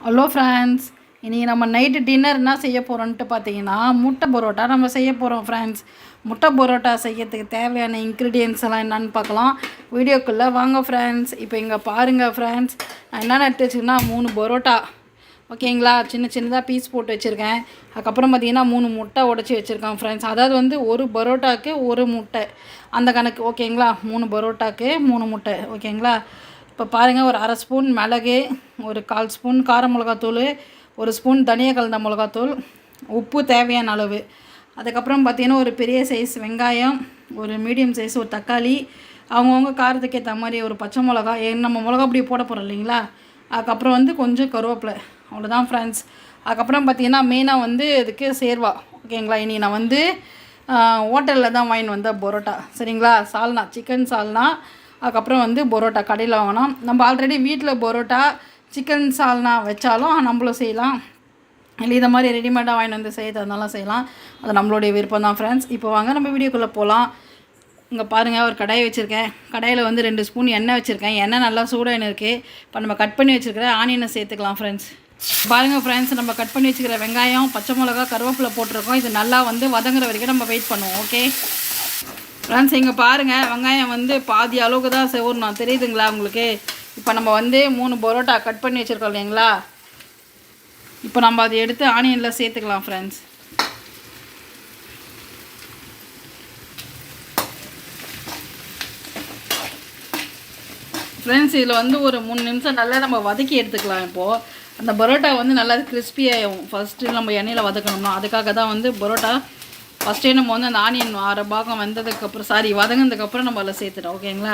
Hello friends, இன்றைக்கி நம்ம night dinner என்ன செய்ய போகிறோன்ட்டு பார்த்தீங்கன்னா முட்டை பரோட்டா நம்ம செய்ய போகிறோம் ஃப்ரெண்ட்ஸ். முட்டை பரோட்டா செய்யறதுக்கு தேவையான இன்க்ரீடியன்ஸ் எல்லாம் என்னென்னு பார்க்கலாம். வீடியோக்குள்ளே வாங்க ஃப்ரெண்ட்ஸ். இப்போ இங்கே பாருங்கள் ஃப்ரெண்ட்ஸ், நான் என்னென்ன எடுத்து வச்சுருக்கேன்னா 3 பரோட்டா ஓகேங்களா, சின்ன சின்னதாக பீஸ் போட்டு வச்சுருக்கேன். அதுக்கப்புறம் பார்த்திங்கன்னா 3 முட்டை உடச்சி வச்சுருக்கேன் ஃப்ரெண்ட்ஸ். அதாவது வந்து ஒரு பரோட்டாவுக்கு ஒரு முட்டை அந்த கணக்கு ஓகேங்களா. 3 பரோட்டாவுக்கு 3 முட்டை ஓகேங்களா. இப்போ பாருங்கள், ஒரு 1/2 ஸ்பூன் மிளகு, ஒரு 1/4 ஸ்பூன் கார மிளகாத்தூள், 1 ஸ்பூன் தனியா கலந்த மிளகாத்தூள், உப்பு தேவையான அளவு. அதுக்கப்புறம் பார்த்திங்கன்னா ஒரு பெரிய சைஸ் வெங்காயம், ஒரு மீடியம் சைஸ் ஒரு தக்காளி, அவங்கவுங்க காரத்துக்கு ஏற்ற மாதிரி ஒரு பச்சை மிளகா, நம்ம மிளகா அப்படி போட போகிறோம் இல்லைங்களா. அதுக்கப்புறம் வந்து கொஞ்சம் கருவேப்பிலை, அவ்வளோதான் ஃப்ரெண்ட்ஸ். அதுக்கப்புறம் பார்த்திங்கன்னா மெயினாக வந்து இதுக்கு சேர்வா ஓகேங்களா. இனி நான் வந்து ஹோட்டலில் தான் வாங்கின்னு வந்தேன் பரோட்டா சரிங்களா. சால்னா, சிக்கன் சால்னா. அதுக்கப்புறம் வந்து பரோட்டா கடையில் வாங்கினோம். நம்ம ஆல்ரெடி வீட்டில் பரோட்டா சிக்கன் சால்னா வச்சாலும் நம்மளும் செய்யலாம், இல்லை இதை மாதிரி ரெடிமேடாக வாங்கிட்டு வந்து செய்யறதுனால செய்யலாம். அது நம்மளுடைய விருப்பம் தான் ஃப்ரெண்ட்ஸ். இப்போ வாங்க நம்ம வீடியோக்குள்ளே போகலாம். இங்கே பாருங்கள், ஒரு கடாயை வச்சுருக்கேன். கடாயில் வந்து 2 ஸ்பூன் எண்ணெய் வச்சுருக்கேன். எண்ணெய் நல்லா சூடாக இருக்குது. இப்போ நம்ம கட் பண்ணி வச்சுருக்கிற ஆனியனை சேர்த்துக்கலாம் ஃப்ரெண்ட்ஸ். பாருங்கள் ஃப்ரெண்ட்ஸ், நம்ம கட் பண்ணி வச்சுக்கிற வெங்காயம், பச்சை மிளகா, கருவேப்பிலை போட்டிருக்கோம். இது நல்லா வந்து வதங்குற வரைக்கும் நம்ம வெயிட் பண்ணுவோம். ஓகே ஃப்ரெண்ட்ஸ், இங்கே பாருங்கள், வெங்காயம் வந்து பாதி அளவுக்கு தான் செவரணும், தெரியுதுங்களா உங்களுக்கு. இப்போ நம்ம வந்து 3 பரோட்டா கட் பண்ணி வச்சுருக்கோம் இல்லைங்களா. இப்போ நம்ம அதை எடுத்து ஆனியனில் சேர்த்துக்கலாம் ஃப்ரெண்ட்ஸ். ஃப்ரெண்ட்ஸ், இதில் வந்து ஒரு 3 நிமிஷம் நல்லா நம்ம வதக்கி எடுத்துக்கலாம். இப்போது அந்த பரோட்டா வந்து நல்லா கிறிஸ்பியாகும். ஃபஸ்ட்டு நம்ம எண்ணெயில் வதக்கணும்னா அதுக்காக தான் வந்து பரோட்டா ஃபஸ்ட்டே நம்ம வந்து அந்த ஆனியன் 1/2 பாகம் வந்ததுக்கப்புறம் வதங்கினதுக்கப்புறம் நம்ம அதில் சேர்த்துட்டோம் ஓகேங்களா.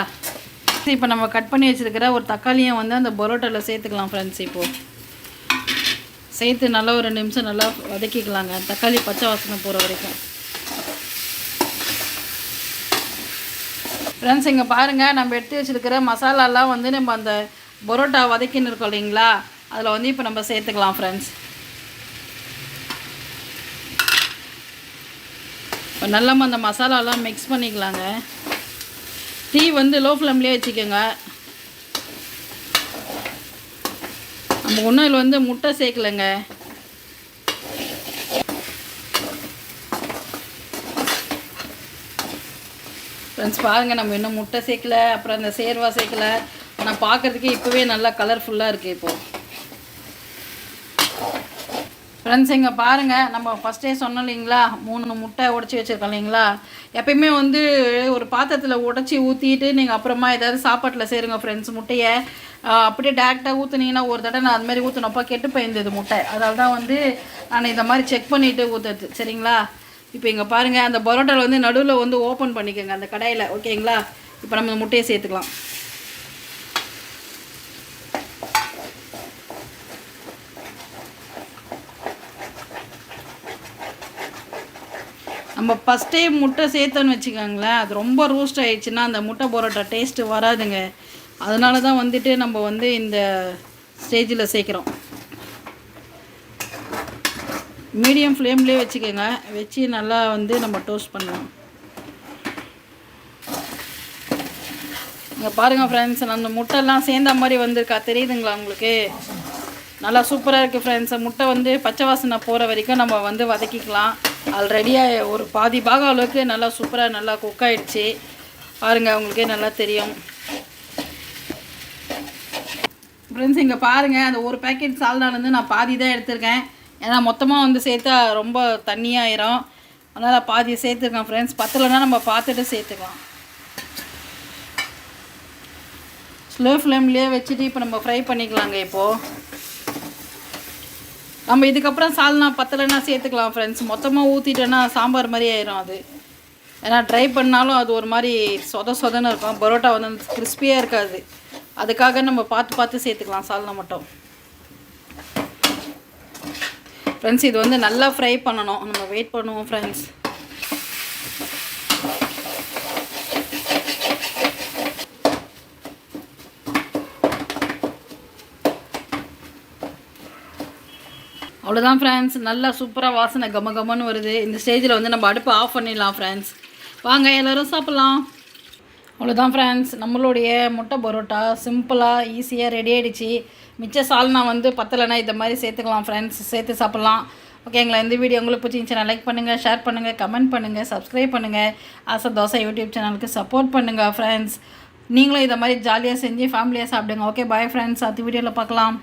இப்போ நம்ம கட் பண்ணி வச்சுருக்கிற ஒரு தக்காளியை வந்து அந்த பரோட்டாவில் சேர்த்துக்கலாம் ஃப்ரெண்ட்ஸ். இப்போது சேர்த்து நல்லா ஒரு 2 நிமிஷம் நல்லா வதக்கிக்கலாங்க, தக்காளி பச்சை வாசனை போகிற வரைக்கும். ஃப்ரெண்ட்ஸ், இங்கே பாருங்கள், நம்ம எடுத்து வச்சுருக்கிற மசாலாலாம் வந்து நம்ம அந்த பரோட்டா வதக்கின்னு இருக்கோம் இல்லைங்களா, அதில் வந்து இப்போ நம்ம சேர்த்துக்கலாம் ஃப்ரெண்ட்ஸ். இப்போ நல்லா அந்த மசாலாலாம் மிக்ஸ் பண்ணிக்கலாங்க. டீ வந்து லோ ஃப்ளேம்லேயே வச்சுக்கோங்க. நம்ம ஒன்றும் இதில் வந்து முட்டை சேர்க்கலைங்க. ஃப்ரெண்ட்ஸ் பாருங்கள், நம்ம இன்னும் முட்டை சேர்க்கல, அப்புறம் அந்த சேர்வா சேர்க்கல. ஆனால் பார்க்குறதுக்கே இப்போவே நல்லா கலர்ஃபுல்லாக இருக்குது. இப்போது ஃப்ரெண்ட்ஸ், இங்கே பாருங்கள், நம்ம ஃபஸ்ட்டே சொன்னோம் இல்லைங்களா, 3 முட்டை உடச்சி வச்சுருக்கோம் இல்லைங்களா. எப்பயுமே வந்து ஒரு பாத்திரத்தில் உடச்சி ஊற்றிட்டு நீங்கள் அப்புறமா ஏதாவது சாப்பாட்டில் சேருங்க ஃப்ரெண்ட்ஸ். முட்டையை அப்படியே டேரெக்டாக ஊற்றுனீங்கன்னா, ஒரு தடவை நான் அதுமாதிரி ஊற்றினப்போ கெட்டு போயிருந்தது முட்டை. அதனால தான் வந்து நான் இந்த மாதிரி செக் பண்ணிவிட்டு ஊற்றுறது சரிங்களா. இப்போ இங்கே பாருங்கள், அந்த பரோட்டாவில் வந்து நடுவில் வந்து ஓப்பன் பண்ணிக்கோங்க அந்த கடாயில் ஓகேங்களா. இப்போ நம்ம முட்டையை சேர்த்துக்கலாம். நம்ம ஃபஸ்ட்டே முட்டை சேர்த்தோன்னு வச்சுக்கோங்களேன், அது ரொம்ப ரோஸ்ட் ஆகிடுச்சுன்னா அந்த முட்டை பரோட்டா டேஸ்ட்டு வராதுங்க. அதனால தான் வந்துட்டு நம்ம வந்து இந்த ஸ்டேஜில் சேர்க்குறோம். மீடியம் ஃப்ளேம்லேயே வச்சுக்கோங்க, வச்சு நல்லா வந்து நம்ம டோஸ்ட் பண்ணலாம். இங்கே பாருங்கள் ஃப்ரெண்ட்ஸ், அந்த முட்டைலாம் சேர்ந்த மாதிரி வந்திருக்கா, தெரியுதுங்களா உங்களுக்கு. நல்லா சூப்பராக இருக்குது ஃப்ரெண்ட்ஸ். முட்டை வந்து பச்சை வாசனை போகிற வரைக்கும் நம்ம வந்து வதக்கிக்கலாம். ஆல்ரெடியாக ஒரு பாதி பாகம் அளவுக்கு நல்லா சூப்பராக நல்லா குக் ஆகிடுச்சு. பாருங்கள், உங்களுக்கே நல்லா தெரியும் ஃப்ரெண்ட்ஸ். இங்கே பாருங்கள், அந்த ஒரு பேக்கெட் சால்னாலேருந்து நான் பாதி தான் எடுத்திருக்கேன். ஏன்னா மொத்தமாக வந்து சேர்த்தா ரொம்ப தண்ணியாயிரும், அதனால் பாதி சேர்த்துருக்கேன் ஃப்ரெண்ட்ஸ். பத்தலைன்னா நம்ம பார்த்துட்டு சேர்த்துக்கலாம். ஸ்லோ ஃப்ளேம்லேயே வச்சுட்டு இப்போ நம்ம ஃப்ரை பண்ணிக்கலாங்க. இப்போது நம்ம இதுக்கப்புறம் சால்னா பத்தலைன்னா சேர்த்துக்கலாம் ஃப்ரெண்ட்ஸ். மொத்தமாக ஊற்றிட்டோன்னா சாம்பார் மாதிரி ஆயிரும் அது. ஏன்னா ட்ரை பண்ணாலும் அது ஒரு மாதிரி சொதன்னு இருக்கும், பரோட்டா வந்து கிறிஸ்பியாக இருக்காது. அதுக்காக நம்ம பார்த்து சேர்த்துக்கலாம் சால்னா மட்டும் ஃப்ரெண்ட்ஸ். இது வந்து நல்லா ஃப்ரை பண்ணணும், நம்ம வெயிட் பண்ணுவோம் ஃப்ரெண்ட்ஸ். அவ்வளோதான் ஃப்ரெண்ட்ஸ், நல்லா சூப்பராக வாசனை கமன்னு வருது. இந்த ஸ்டேஜில் வந்து நம்ம அடுப்பை ஆஃப் பண்ணிடலாம் ஃப்ரெண்ட்ஸ். வாங்க எல்லோரும் சாப்பிட்லாம். அவ்வளோதான் ஃப்ரெண்ட்ஸ், நம்மளுடைய முட்டை பரோட்டா சிம்பிளாக ஈஸியாக ரெடி ஆகிடுச்சு. மிச்ச சால்னா வந்து பத்தலைன்னா இந்த மாதிரி சேர்த்துக்கலாம் ஃப்ரெண்ட்ஸ், சேர்த்து சாப்பிட்லாம். ஓகேங்களா? இந்த வீடியோ உங்களுக்கு பிடிச்சிருந்துச்சுன்னா லைக் பண்ணுங்கள், ஷேர் பண்ணுங்கள், கமெண்ட் பண்ணுங்கள், சப்ஸ்கிரைப் பண்ணுங்கள். ஆசை தோசை யூடியூப் சேனலுக்கு சப்போர்ட் பண்ணுங்கள் ஃப்ரெண்ட்ஸ். நீங்களும் இதை மாதிரி ஜாலியாக செஞ்சு ஃபேமிலியாக சாப்பிடுங்க. ஓகே, பாய் ஃப்ரெண்ட்ஸ், அடுத்த வீடியோவில் பார்க்கலாம்.